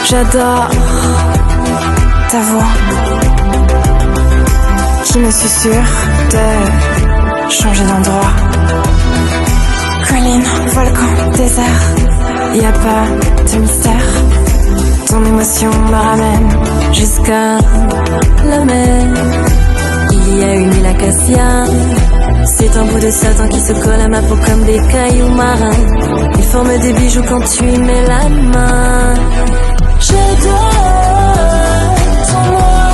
J'adore ta voix qui me susurre de changer d'endroit. Colline, volcan, désert, y a pas de mystère. Ton émotion me ramène jusqu'à la mer. Il y a une île acacia, c'est un bout de Satan qui se colle à ma peau comme des cailloux marins. Il forme des bijoux quand tu y mets la main. J'adore ton moi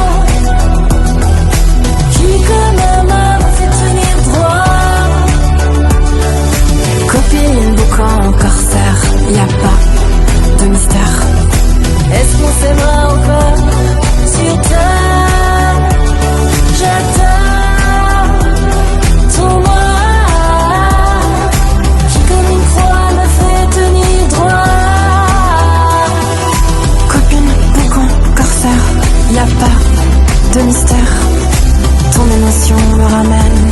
qui comme un mât me fait tenir droit. Copine, boucan, corsaire, y a pas de mystère. Est-ce qu'on s'aimera encore sur terre? J'adore ton moi qui comme une croix me fait tenir droit. Copine, boucan, corsaire, y a pas de mystère. Ton émotion me ramène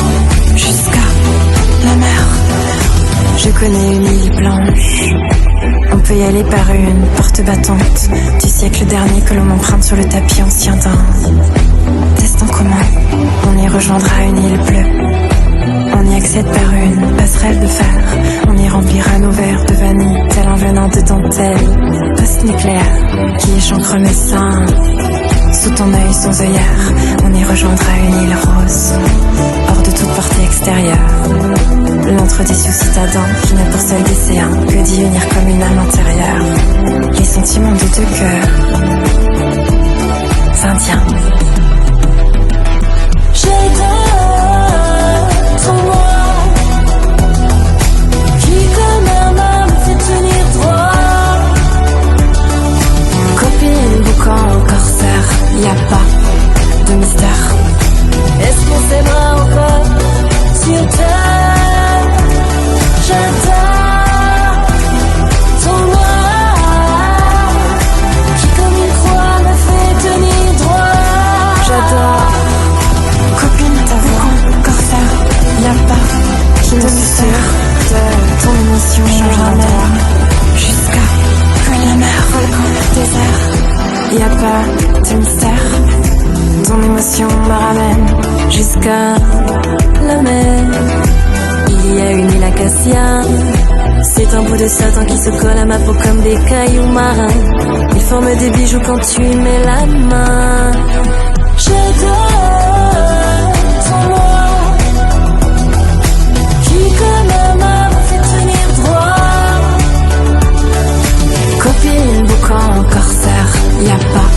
jusqu'à la mer. Je connais une île blanche, on peut y aller par une porte battante du siècle dernier que l'on emprunte sur le tapis ancien d'un destin commun. On y rejoindra une île bleue, on y accède par une passerelle de fer. On y remplira nos verres de vanille, tel un venin de dentelle post-nucléaire qui échancre mes seins sous ton œil sans œillère. On y rejoindra une île rose, hors de toute portée extérieure. L'antre des citadins qui n'a pour seul dessein que d'y unir comme une âme intérieure les sentiments de deux cœurs indiens. J'adore ton moi qui comme un mât me fait tenir droit. Copine, boucan, corsaire, y a pas de mystère. Est-ce qu'on s'aimera encore sur terre? J'adore ton moi qui comme une croix me fait tenir droit. J'adore copine, ta voix, corsaire, y a pas de mystère. De ton émotion me ramène jusqu'à la mer, volcan, désert, y a pas de mystère. Ton émotion me ramène jusqu'à la mer. Il y a une île acacia, c'est un bout de Satan qui se colle à ma peau comme des cailloux marins. Il forme des bijoux quand tu y mets la main. J'adore ton moi qui comme un mât me fait tenir droit. Copine, boucan, corsaire, y a pas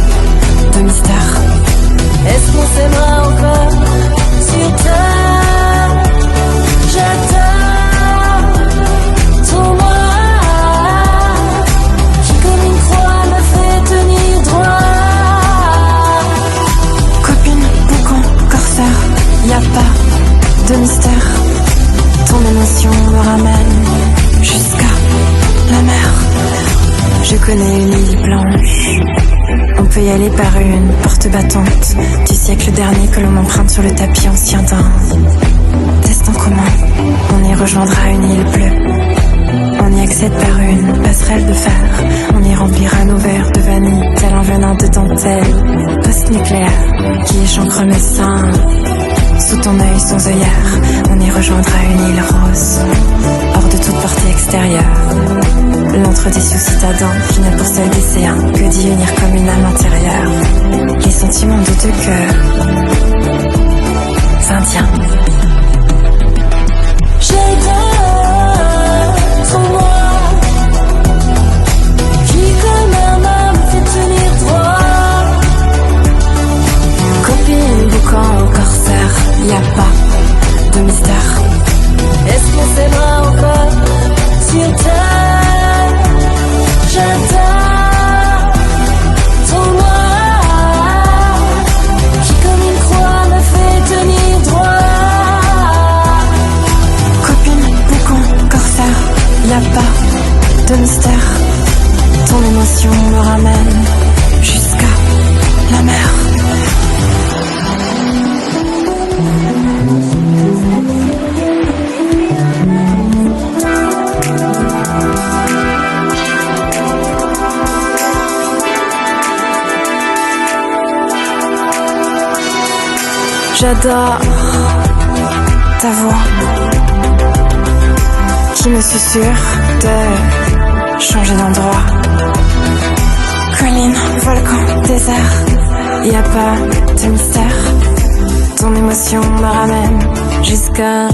de mystère. Est-ce qu'on s'aimera encore sur terre? J'adore ton moi qui comme une croix me fait tenir droit. Copine, boucan, corsaire, y a pas de mystère. Ton émotion me ramène jusqu'à la mer. Je connais une île blanche, on peut y aller par une porte battante du siècle dernier que l'on emprunte sur le tapis ancien d'un destin commun. On y rejoindra une île bleue, on y accède par une passerelle de fer. On y remplira nos verres de vanille, tel un venin de dentelle post-nucléaire qui échancre mes seins sous ton œil sans œillère. On y rejoindra une île rose, hors de toute portée extérieure. L'antre des citadins qui n'a pour seul dessein que d'y unir comme une âme intérieure les sentiments de deux cœurs indiens. J'adore ton moi qui comme un mât me fait tenir droit. Copine, boucan, corsaire, y a pas de mystère. Est-ce qu'on s'aimera encore sur terre? J'adore ton moi qui comme une J'adore ta voix qui me susurre de changer d'endroit. Colline, volcan, désert, y a pas de mystère. Ton émotion me ramène jusqu'à